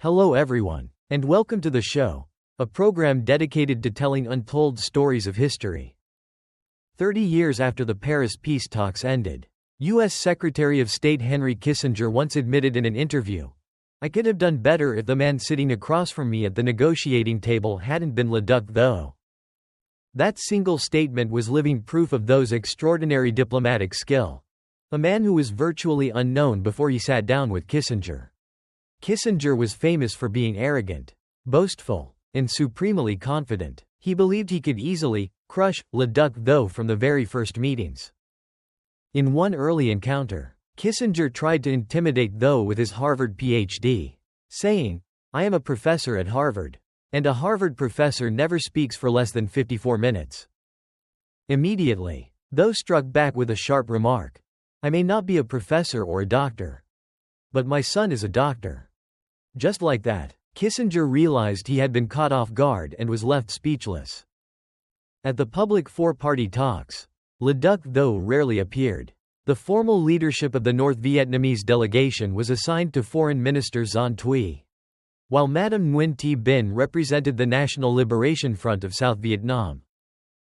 Hello everyone, and welcome to the show, a program dedicated to telling untold stories of history. 30 years after the Paris peace talks ended, U.S. Secretary of State Henry Kissinger once admitted in an interview, "I could have done better if the man sitting across from me at the negotiating table hadn't been Lê Đức Thọ." That single statement was living proof of Tho's extraordinary diplomatic skill. A man who was virtually unknown before he sat down with Kissinger. Kissinger was famous for being arrogant, boastful, and supremely confident. He believed he could easily crush Lê Đức Thọ from the very first meetings. In one early encounter, Kissinger tried to intimidate Thọ with his Harvard PhD, saying, "I am a professor at Harvard, and a Harvard professor never speaks for less than 54 minutes." Immediately, Thọ struck back with a sharp remark, "I may not be a professor or a doctor, but my son is a doctor." Just like that, Kissinger realized he had been caught off guard and was left speechless. At the public four-party talks, Lê Đức Thọ rarely appeared. The formal leadership of the North Vietnamese delegation was assigned to Foreign Minister Xuân Thuy, while Madame Nguyen Thi Binh represented the National Liberation Front of South Vietnam.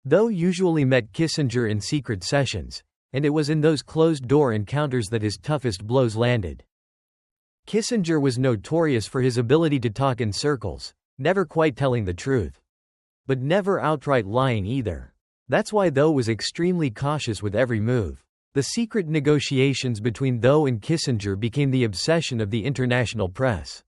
Thọ usually met Kissinger in secret sessions, and it was in those closed-door encounters that his toughest blows landed. Kissinger was notorious for his ability to talk in circles, never quite telling the truth. But never outright lying either. That's why Thọ was extremely cautious with every move. The secret negotiations between Thọ and Kissinger became the obsession of the international press.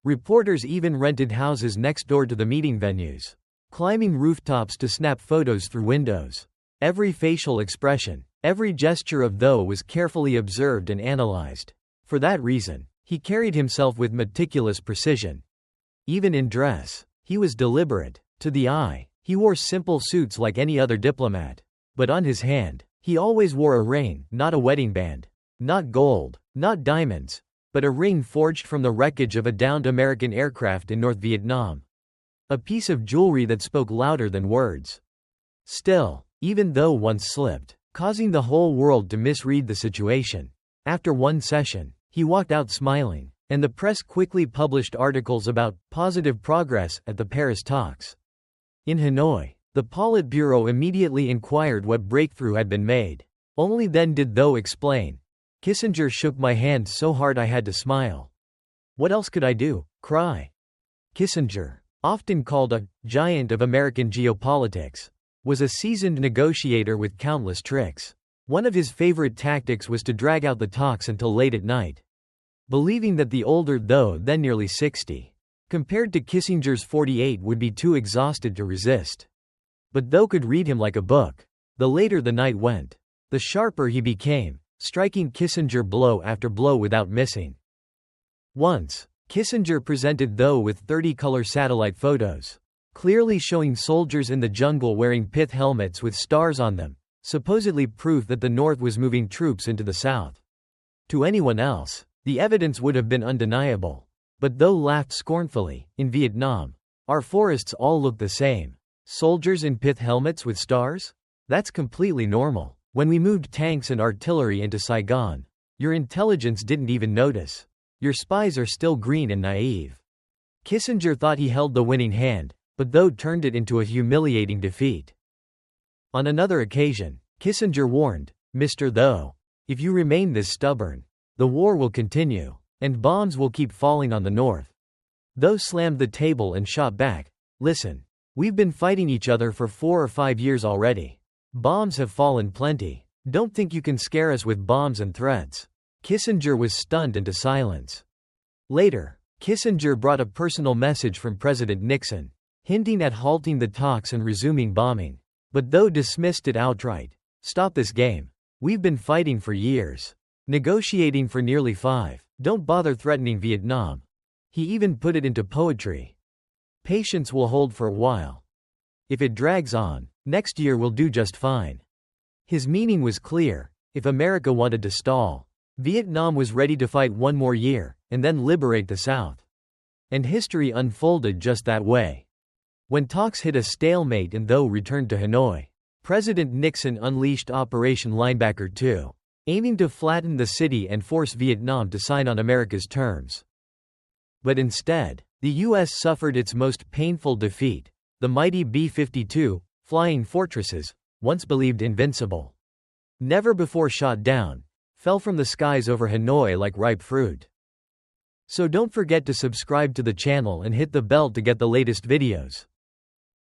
Reporters even rented houses next door to the meeting venues, climbing rooftops to snap photos through windows. Every facial expression, every gesture of Thọ was carefully observed and analyzed. For that reason, he carried himself with meticulous precision. Even in dress, he was deliberate. To the eye, he wore simple suits like any other diplomat. But on his hand, he always wore a ring, not a wedding band. Not gold, not diamonds, but a ring forged from the wreckage of a downed American aircraft in North Vietnam. A piece of jewelry that spoke louder than words. Still, even Thọ once slipped, causing the whole world to misread the situation. After one session, he walked out smiling, and the press quickly published articles about positive progress at the Paris talks. In Hanoi, the Politburo immediately inquired what breakthrough had been made. Only then did Thọ explain, "Kissinger shook my hand so hard I had to smile. What else could I do? Cry?" Kissinger, often called a giant of American geopolitics, was a seasoned negotiator with countless tricks. One of his favorite tactics was to drag out the talks until late at night. Believing that the older Thọ, then nearly 60, compared to Kissinger's 48, would be too exhausted to resist. But Thọ could read him like a book. The later the night went, the sharper he became, striking Kissinger blow after blow without missing. Once, Kissinger presented Thọ with 30-color satellite photos, clearly showing soldiers in the jungle wearing pith helmets with stars on them, supposedly proof that the North was moving troops into the South. To anyone else, the evidence would have been undeniable. But Thọ laughed scornfully. "In Vietnam, our forests all look the same. Soldiers in pith helmets with stars? That's completely normal. When we moved tanks and artillery into Saigon, your intelligence didn't even notice. Your spies are still green and naive." Kissinger thought he held the winning hand, but Thọ turned it into a humiliating defeat. On another occasion, Kissinger warned, "Mr. Thọ, if you remain this stubborn, the war will continue, and bombs will keep falling on the North." Thọ slammed the table and shot back, "Listen, we've been fighting each other for 4 or 5 years already. Bombs have fallen plenty. Don't think you can scare us with bombs and threats." Kissinger was stunned into silence. Later, Kissinger brought a personal message from President Nixon, hinting at halting the talks and resuming bombing. But Thọ dismissed it outright. "Stop this game. We've been fighting for years. Negotiating for nearly 5. Don't bother threatening Vietnam." He even put it into poetry. "Patience will hold for a while. If it drags on, next year we'll do just fine." His meaning was clear. If America wanted to stall, Vietnam was ready to fight one more year, and then liberate the South. And history unfolded just that way. When talks hit a stalemate and Thọ returned to Hanoi, President Nixon unleashed Operation Linebacker II, aiming to flatten the city and force Vietnam to sign on America's terms. But instead, the U.S. suffered its most painful defeat. The mighty B-52, flying fortresses, once believed invincible, never before shot down, fell from the skies over Hanoi like ripe fruit. So don't forget to subscribe to the channel and hit the bell to get the latest videos.